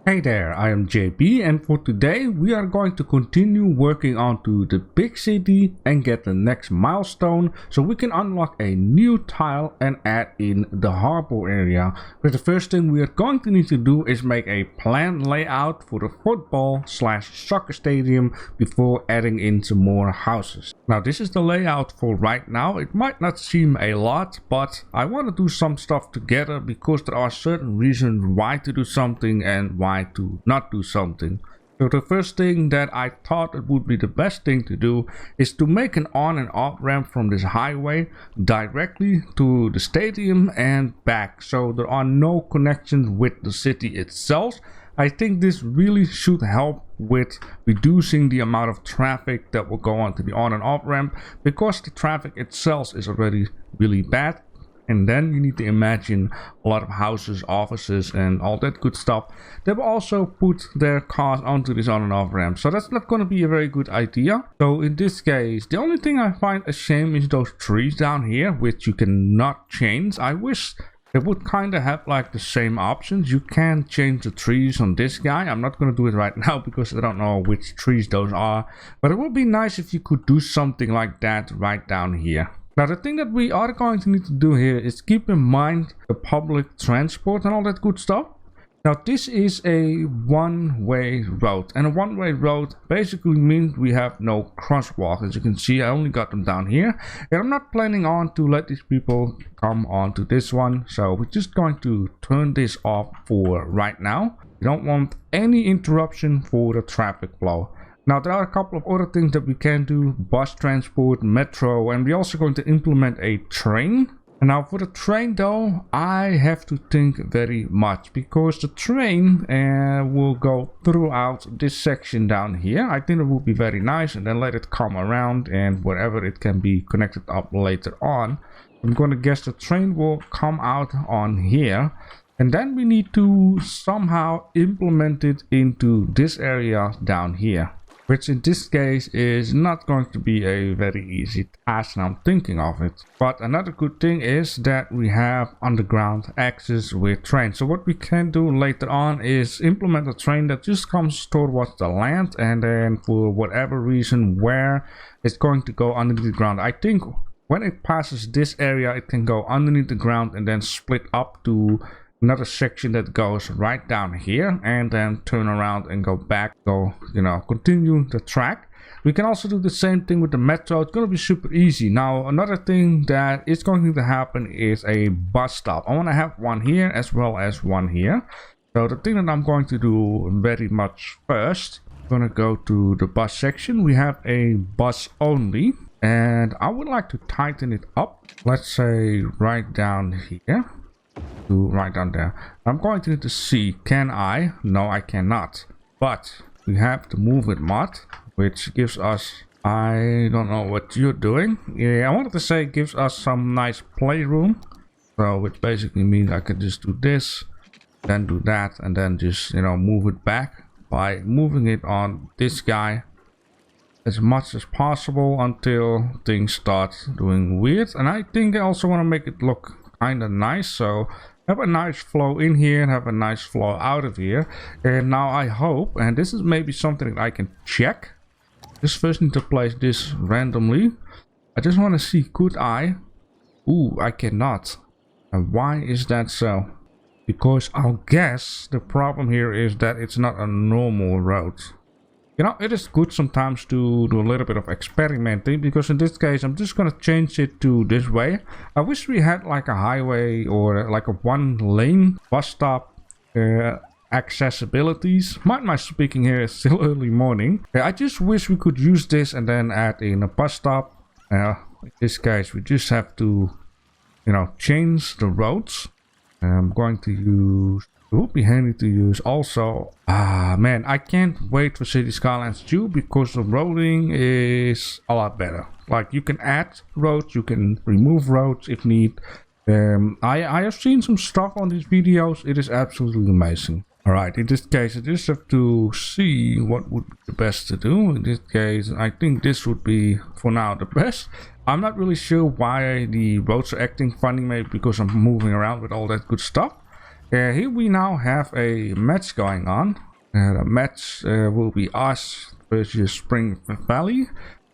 Hey there, I am JP, and for today we are going to continue working onto the big city and get the next milestone so we can unlock a new tile and add in the harbor area. But the first thing we are going to need to do is make a planned layout for the football/soccer stadium before adding in some more houses. Now this is the layout for right now. It might not seem a lot, but I want to do some stuff together because there are certain reasons why to do something and why to not do something. So the first thing that I thought it would be the best thing to do is to make an on and off ramp from this highway directly to the stadium and back, so there are no connections with the city itself. I think this really should help with reducing the amount of traffic that will go onto the on and off ramp, because the traffic itself is already really bad. And then you need to imagine a lot of houses, offices, and all that good stuff. They will also put their cars onto this on and off ramp. So that's not going to be a very good idea. So in this case, the only thing I find a shame is those trees down here, which you cannot change. I wish they would kind of have like the same options. You can change the trees on this guy. I'm not going to do it right now because I don't know which trees those are. But it would be nice if you could do something like that right down here. Now the thing that we are going to need to do here is keep in mind the public transport and all that good stuff. Now this is a one-way road, and a one-way road basically means we have no crosswalks. As you can see, I only got them down here, and I'm not planning on to let these people come onto this one, so we're just going to turn this off for right now. We don't want any interruption for the traffic flow. Now there are a couple of other things that we can do: bus transport, metro, and we're also going to implement a train. And now for the train though, I have to think very much, because the train will go throughout this section down here. I think it would be very nice, and then let it come around, and wherever it can be connected up later on. I'm going to guess the train will come out on here. And then we need to somehow implement it into this area down here, which in this case is not going to be a very easy task, and I'm thinking of it. But another good thing is that we have underground access with trains. So what we can do later on is implement a train that just comes towards the land, and then for whatever reason where it's going to go underneath the ground. I think when it passes this area, it can go underneath the ground and then split up to another section that goes right down here, and then turn around and go back, continue the track. We can also do the same thing with the metro. It's going to be super easy. Now another thing that is going to happen is a bus stop. I want to have one here as well as one here. So the thing that I'm going to do very much first, I'm going to go to the bus section. We have a bus only, and I would like to tighten it up. Let's say right down here to right down there. I'm going to need to see, can I? No, I cannot. But we have to move it mod, which gives us, I don't know what you're doing. Yeah, I wanted to say gives us some nice playroom. So which basically means I can just do this, then do that, and then just, move it back by moving it on this guy as much as possible until things start doing weird. And I think I also want to make it look kind of nice, so have a nice flow in here and have a nice flow out of here. And now I hope, and this is maybe something that I can check, just first need to place this randomly. I just want to see, could I? Ooh, I cannot. And why is that so? Because I'll guess the problem here is that it's not a normal road. It is good sometimes to do a little bit of experimenting, because in this case I'm just going to change it to this way. I wish we had like a highway or like a one lane bus stop accessibilities. Mind my speaking here, is still early morning. I just wish we could use this and then add in a bus stop. In this case we just have to change the roads. I'm going to use, it would be handy to use also, man, I can't wait for Cities Skylines 2, because the roading is a lot better. Like, you can add roads, you can remove roads if need. I have seen some stuff on these videos. It is absolutely amazing. Alright, in this case I just have to see what would be the best to do. In this case I think this would be for now the best. I'm not really sure why the roads are acting funny, maybe because I'm moving around with all that good stuff. Here we now have a match going on. The match will be us versus Spring Valley.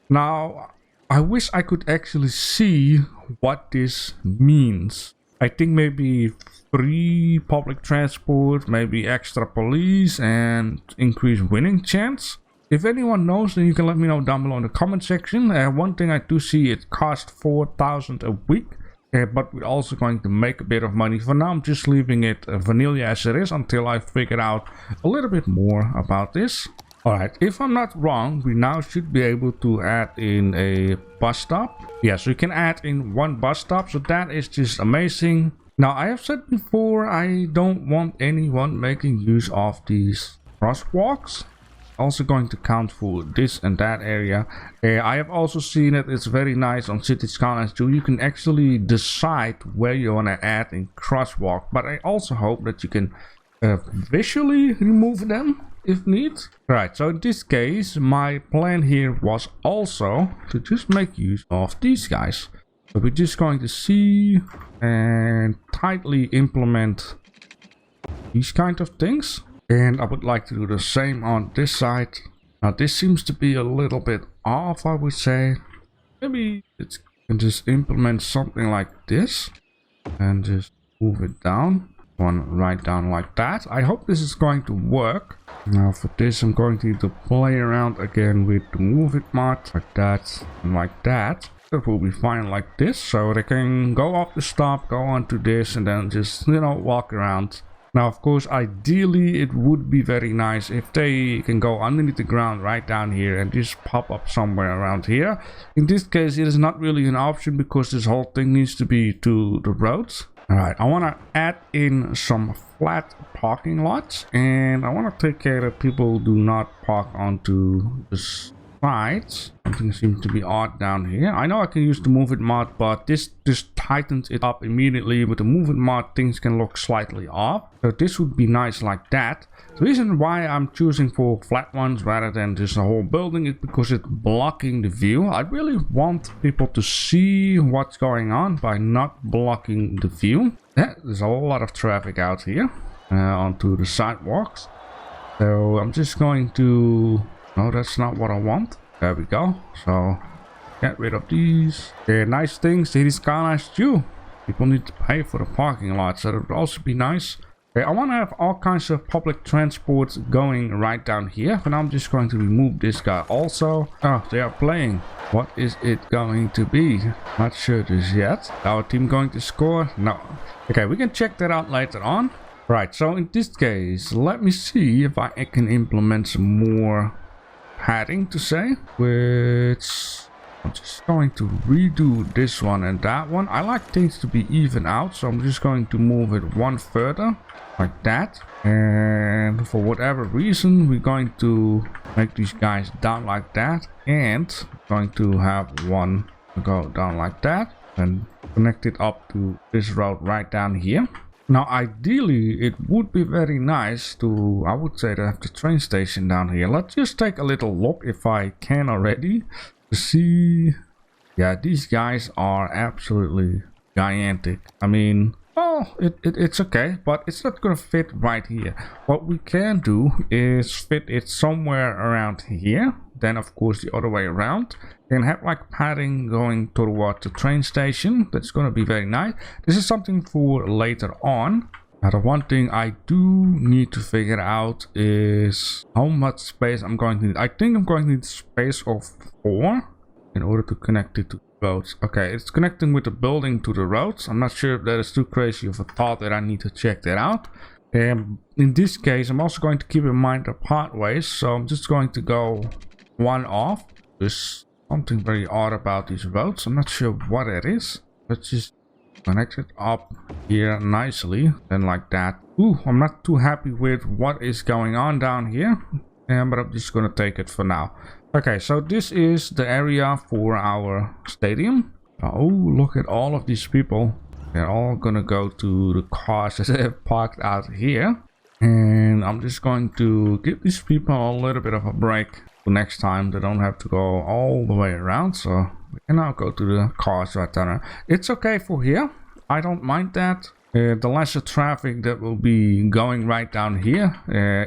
Now, I wish I could actually see what this means. I think maybe free public transport, maybe extra police, and increased winning chance. If anyone knows, then you can let me know down below in the comment section. One thing I do see, it costs 4,000 a week. But we're also going to make a bit of money. For now, I'm just leaving it vanilla as it is until I figure out a little bit more about this. Alright, if I'm not wrong, we now should be able to add in a bus stop. Yeah, so you can add in one bus stop, so that is just amazing. Now, I have said before, I don't want anyone making use of these crosswalks. Also going to count for this and that area. I have also seen it, it's very nice on Cities Skylines too. You can actually decide where you want to add in crosswalk, but I also hope that you can visually remove them if need. Right, so in this case my plan here was also to just make use of these guys. So we're just going to see and tightly implement these kind of things. And I would like to do the same on this side. Now this seems to be a little bit off, I would say. Maybe it can just implement something like this. And just move it down. One right down like that. I hope this is going to work. Now for this I'm going to need to play around again with the move it mod. Like that and like that. That will be fine like this. So they can go off the stop, go onto this and then just, you know, walk around. Now, of course, ideally, it would be very nice if they can go underneath the ground right down here and just pop up somewhere around here. In this case, it is not really an option because this whole thing needs to be to the roads. Alright, I want to add in some flat parking lots and I want to take care that people do not park onto the sides. Something seems to be odd down here. I know I can use the move it mod, but this just tightens it up immediately. With the move it mod, things can look slightly off. So this would be nice like that. The reason why I'm choosing for flat ones rather than just a whole building is because it's blocking the view. I really want people to see what's going on by not blocking the view. Yeah, there's a lot of traffic out here onto the sidewalks. So I'm just going to... No, that's not what I want. There we go. So get rid of these. Yeah, nice things. Cities Skylines too. People need to pay for the parking lot, so that would also be nice. Okay, I want to have all kinds of public transport going right down here. But I'm just going to remove this guy also. Oh, they are playing. What is it going to be? Not sure just yet. Our team going to score? No. Okay, we can check that out later on. Right, so in this case, let me see if I can implement some more padding to say, which I'm just going to redo this one and that one. I like things to be even out, so I'm just going to move it one further like that. And for whatever reason, we're going to make these guys down like that, and going to have one go down like that and connect it up to this road right down here. Now, ideally, it would be very nice to, I would say, to have the train station down here. Let's just take a little look, if I can already, to see. Yeah, these guys are absolutely gigantic. I mean, well, it's okay, but it's not gonna fit right here. What we can do is fit it somewhere around here. Then, of course, the other way around. And have like padding going toward the train station. That's going to be very nice. This is something for later on. Now, the one thing I do need to figure out is how much space I'm going to need. I think I'm going to need space of 4 in order to connect it to the roads. Okay, it's connecting with the building to the roads. I'm not sure if that is too crazy of a thought that I need to check that out. In this case, I'm also going to keep in mind the pathways. So I'm just going to go one off. There's something very odd about these roads. I'm not sure what it is. Let's just connect it up here nicely. Then like that. Ooh, I'm not too happy with what is going on down here. But I'm just going to take it for now. Okay, so this is the area for our stadium. Oh, look at all of these people. They're all going to go to the cars that they have parked out here. And I'm just going to give these people a little bit of a break. Next time they don't have to go all the way around, so we can now go to the cars right down there. It's okay for here, I don't mind that. The lesser traffic that will be going right down here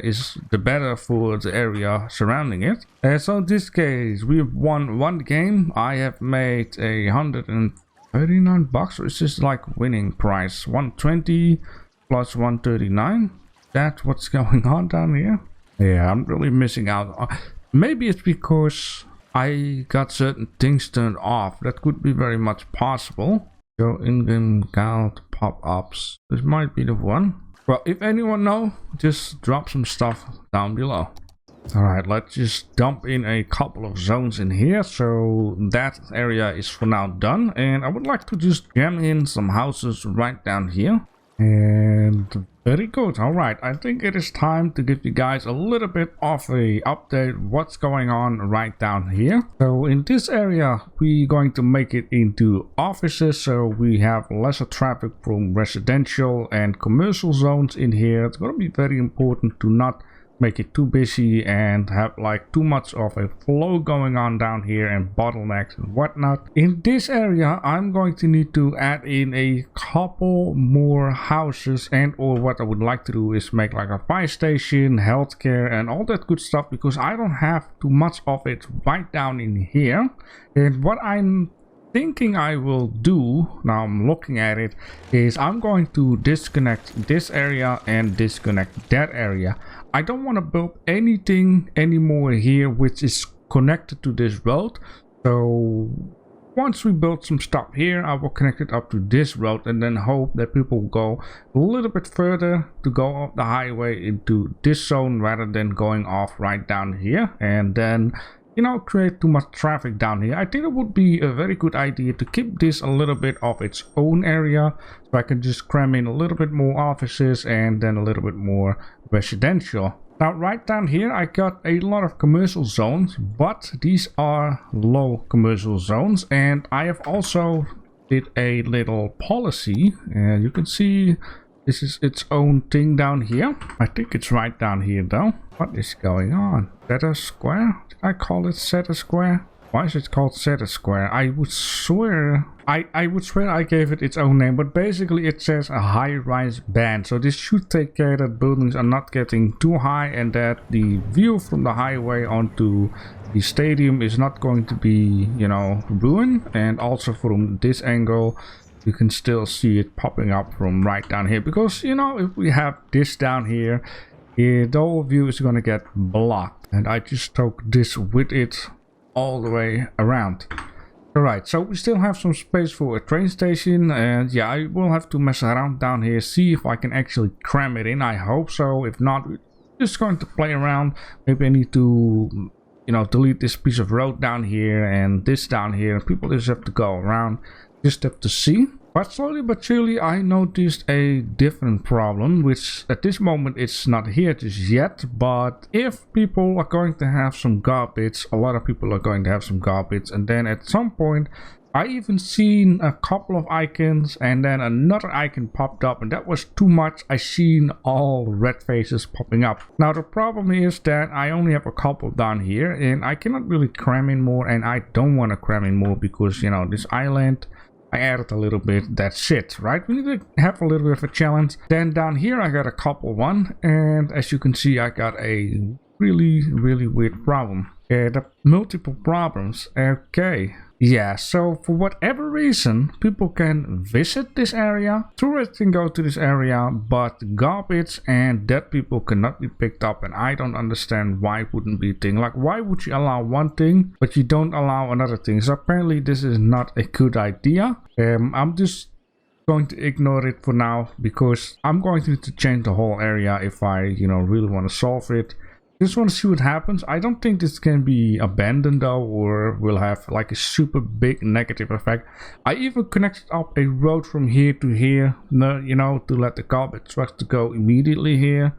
is the better for the area surrounding it. So in this case, we have won one game. I have made 139 bucks. It's just like winning price. 120 plus 139. That's what's going on down here. Yeah, I'm really missing out. Maybe it's because I got certain things turned off. That could be very much possible. So in-game count pop-ups. This might be the one. Well, if anyone knows, just drop some stuff down below. Alright, let's just dump in a couple of zones in here. So that area is for now done. And I would like to just jam in some houses right down here. And very good. Alright, I think it is time to give you guys a little bit of a update what's going on right down here. So in this area we're going to make it into offices, so we have lesser traffic from residential and commercial zones in here. It's going to be very important to not make it too busy and have like too much of a flow going on down here and bottlenecks and whatnot. In this area I'm going to need to add in a couple more houses, and or what I would like to do is make like a fire station, healthcare and all that good stuff, because I don't have too much of it right down in here. And what I'm thinking I will do, now I'm looking at it, is I'm going to disconnect this area and disconnect that area. I don't want to build anything anymore here which is connected to this road. So once we build some stuff here, I will connect it up to this road and then hope that people will go a little bit further to go off the highway into this zone rather than going off right down here and then, you know, create too much traffic down here. I think it would be a very good idea to keep this a little bit of its own area, so I can just cram in a little bit more offices and then a little bit more residential. Now right down here I got a lot of commercial zones, but these are low commercial zones, and I have also did a little policy, and you can see this is its own thing down here. I think it's right down here though. What is going on? Setter Square? Did I call it Setter Square? Why is it called Setter Square? I would swear I gave it its own name, but basically it says a high-rise band. So this should take care that buildings are not getting too high and that the view from the highway onto the stadium is not going to be, you know, ruined. And also from this angle you can still see it popping up from right down here, because, you know, if we have this down here, the whole view is going to get blocked. And I just took this with it all the way around. Alright, so we still have some space for a train station, and yeah, I will have to mess around down here, see if I can actually cram it in. I hope so. If not, we're just going to play around. Maybe I need to, you know, delete this piece of road down here and this down here. People just have to go around. Just have to see. But slowly but surely I noticed a different problem, which at this moment it's not here just yet. But if people are going to have some garbage, a lot of people are going to have some garbage, and then at some point I even seen a couple of icons and then another icon popped up, and that was too much. I seen all red faces popping up. Now the problem is that I only have a couple down here and I cannot really cram in more, and I don't want to cram in more because, you know, this island, I added a little bit, that's it, right? We need to have a little bit of a challenge. Then down here I got a couple one, and as you can see I got a really weird problem. The multiple problems. Okay, yeah, so for whatever reason people can visit this area, tourists can go to this area, but garbage and dead people cannot be picked up, and I don't understand why it wouldn't be a thing. Like, why would you allow one thing but you don't allow another thing? So apparently this is not a good idea. I'm just going to ignore it for now, because I'm going to need to change the whole area if I, you know, really want to solve it. Just want to see what happens. I don't think this can be abandoned though, or will have like a super big negative effect. I even connected up a road from here to here, you know, to let the garbage trucks to go immediately here.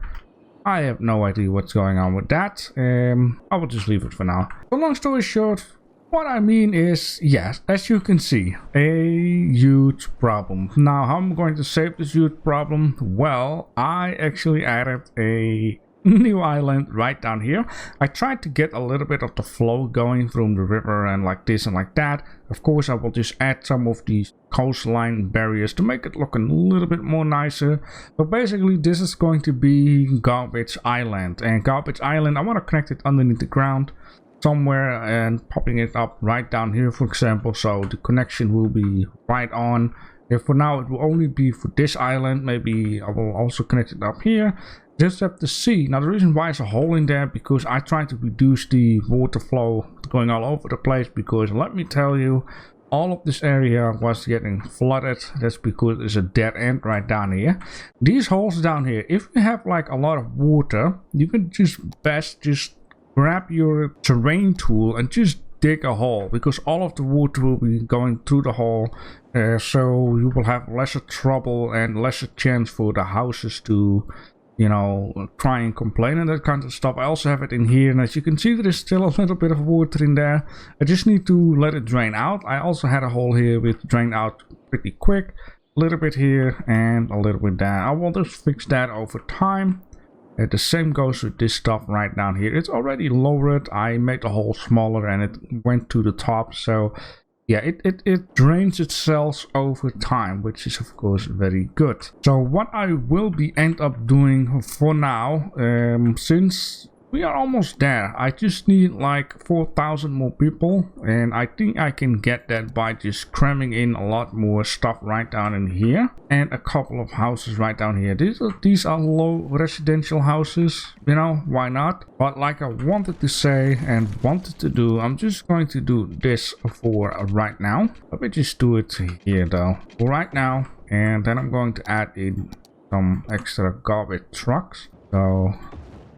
I have no idea what's going on with that. I will just leave it for now. So long story short, what I mean is, yes, as you can see, a huge problem. Now, how am I going to save this huge problem? Well, I actually added a new island right down here. I tried to get a little bit of the flow going from the river and like this and like that. Of course, I will just add some of these coastline barriers to make it look a little bit more nicer. But basically, this is going to be Garbage Island. And Garbage Island, I want to connect it underneath the ground somewhere and popping it up right down here, for example. So the connection will be right on. If for now it will only be for this island, maybe I will also connect it up here. Just have to see. Now the reason why it's a hole in there, because I tried to reduce the water flow going all over the place, because let me tell you, all of this area was getting flooded. That's because there's a dead end right down here. These holes down here, if you have like a lot of water, you can just grab your terrain tool and just dig a hole, because all of the water will be going through the hole, so you will have lesser trouble and lesser chance for the houses to, you know, try and complain and that kind of stuff. I also have it in here, and as you can see, there is still a little bit of water in there. I just need to let it drain out. I also had a hole here with drain out pretty quick, a little bit here and a little bit there. I will just fix that over time. The same goes with this stuff right down here. It's already lowered. I made the hole smaller and it went to the top. So yeah, it drains itself over time, which is of course very good. So what I will be end up doing for now, since we are almost there, I just need like 4,000 more people, and I think I can get that by just cramming in a lot more stuff right down in here and a couple of houses right down here. These are low residential houses, you know, why not? But like I wanted to say and wanted to do, I'm just going to do this for right now. Let me just do it here though for right now, and then I'm going to add in some extra garbage trucks. So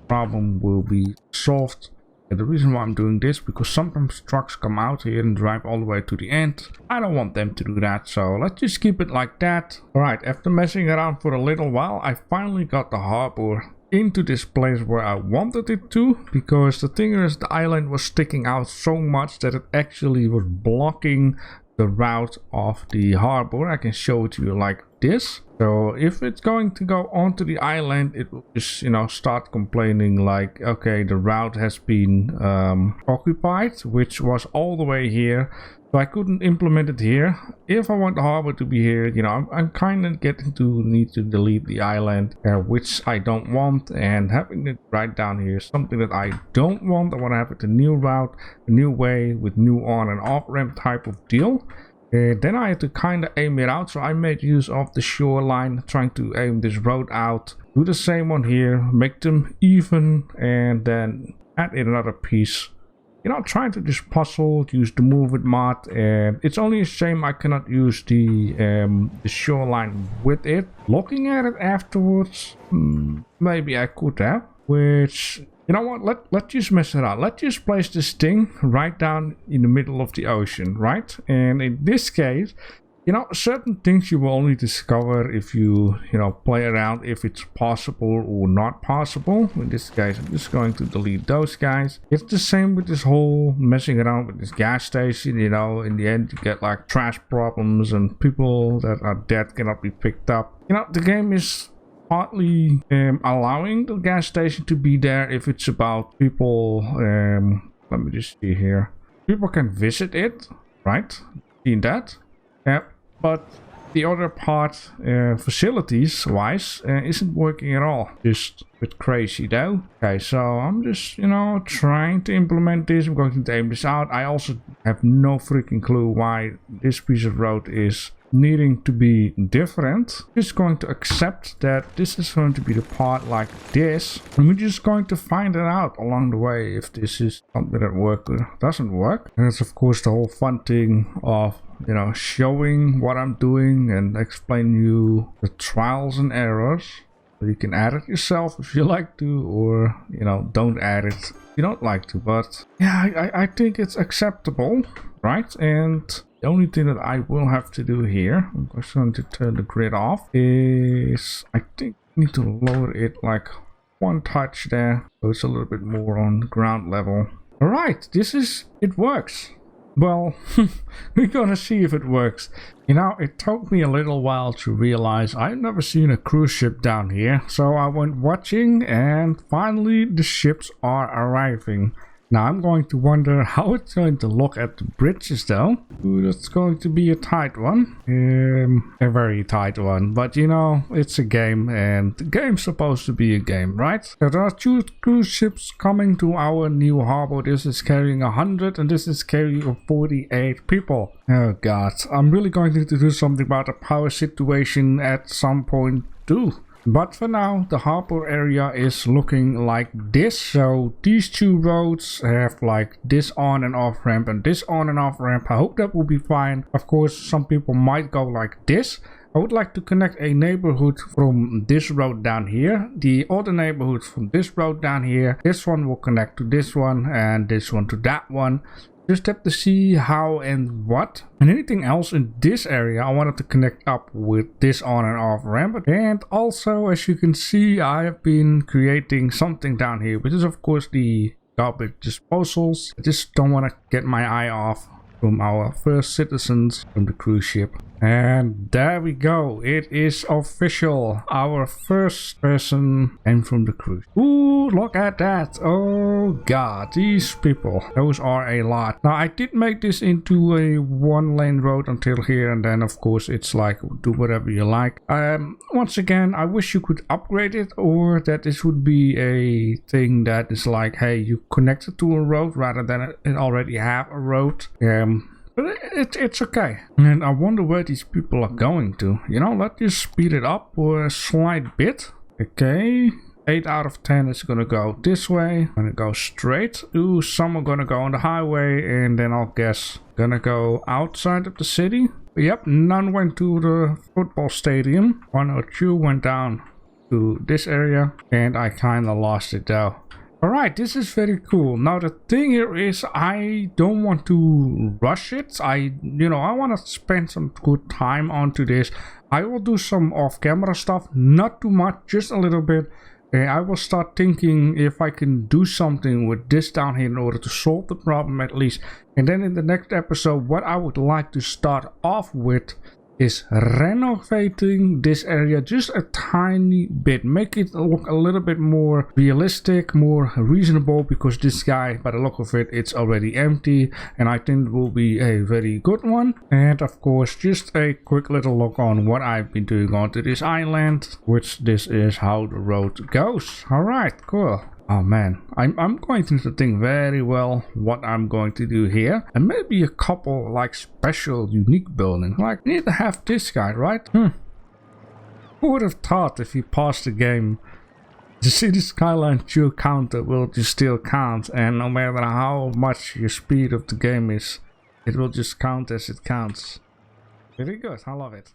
problem will be solved. And the reason why I'm doing this, because sometimes trucks come out here and drive all the way to the end. I don't want them to do that, so let's just keep it like that. Alright, after messing around for a little while, I finally got the harbor into this place where I wanted it to, because the thing is, the island was sticking out so much that it actually was blocking the route of the harbor. I can show it to you like this. So if it's going to go onto the island, it will just, you know, start complaining like, okay, the route has been occupied, which was all the way here. So I couldn't implement it here. If I want the harbor to be here, you know, I'm kind of getting to need to delete the island, which I don't want, and having it right down here is something that I don't want. I want to have it a new route, a new way with new on and off ramp type of deal. Then I had to kind of aim it out, so I made use of the shoreline, trying to aim this road out. Do the same one here, make them even, and then add in another piece. You know, trying to just puzzle, use the move it mod, and it's only a shame I cannot use the shoreline with it. Looking at it afterwards, maybe I could have, which, you know what, let's just mess it up. Let's just place this thing right down in the middle of the ocean, right? And in this case, you know, certain things you will only discover if you know, play around, if it's possible or not possible. In this case, I'm just going to delete those guys. It's the same with this whole messing around with this gas station, you know, in the end you get like trash problems and people that are dead cannot be picked up. You know, the game is partly allowing the gas station to be there if it's about people. Let me just see here. People can visit it, right? Seen that? Yeah, but the other part, facilities wise, isn't working at all. Just a bit crazy though. Okay, so I'm just, you know, trying to implement this. I'm going to aim this out. I also have no freaking clue why this piece of road is needing to be different. Just going to accept that this is going to be the part like this, and we're just going to find it out along the way if this is something that works or doesn't work. And it's of course the whole fun thing of, you know, showing what I'm doing and explain you the trials and errors. So you can add it yourself if you like to, or, you know, don't add it if you don't like to. But yeah, I think it's acceptable, right? And the only thing that I will have to do here, I'm just going to turn the grid off, is I think I need to lower it like one touch there, so it's a little bit more on ground level. Alright, it works. Well, we're gonna see if it works. You know, it took me a little while to realize I've never seen a cruise ship down here, so I went watching and finally the ships are arriving. Now I'm going to wonder how it's going to look at the bridges though. Ooh, that's going to be a tight one. A very tight one. But you know, it's a game and the game's supposed to be a game, right? So there are 2 cruise ships coming to our new harbor. This is carrying 100 and this is carrying 48 people. Oh god, I'm really going to do something about the power situation at some point too. But for now, the harbor area is looking like this. So these 2 roads have like this on and off ramp and this on and off ramp. I hope that will be fine. Of course, some people might go like this. I would like to connect a neighborhood from this road down here, the other neighborhood from this road down here. This one will connect to this one and this one to that one. Just have to see how and what. And anything else in this area I wanted to connect up with this on and off ramp. And also, as you can see, I have been creating something down here, which is of course the garbage disposals. I just don't want to get my eye off from our first citizens from the cruise ship. And there we go, it is official. Our first person came from the cruise. Ooh, look at that. Oh god, these people, those are a lot. Now I did make this into a 1-lane road until here, and then of course it's like do whatever you like. Once again, I wish you could upgrade it, or that this would be a thing that is like, hey, you connect it to a road rather than it already have a road. But it's okay. And I wonder where these people are going to. You know, let's just speed it up for a slight bit. Okay. 8 out of 10 is gonna go this way. Gonna go straight. Ooh, some are gonna go on the highway. And then I'll guess gonna go outside of the city. Yep, none went to the football stadium. 1 or 2 went down to this area. And I kinda lost it though. Alright, this is very cool. Now the thing here is I don't want to rush it. I want to spend some good time onto this. I will do some off-camera stuff, not too much, just a little bit. I will start thinking if I can do something with this down here in order to solve the problem at least. And then in the next episode, what I would like to start off with is renovating this area just a tiny bit, make it look a little bit more realistic, more reasonable, because this guy, by the look of it, it's already empty, and I think it will be a very good one. And of course, just a quick little look on what I've been doing onto this island, which this is how the road goes. All right, cool. Oh man, I'm going to think very well what I'm going to do here. And maybe a couple like special unique buildings. Like, we need to have this guy, right? Who would have thought if you pass the game, the Cities Skylines pure counter will just still count. And no matter how much your speed of the game is, it will just count as it counts. Very good, I love it.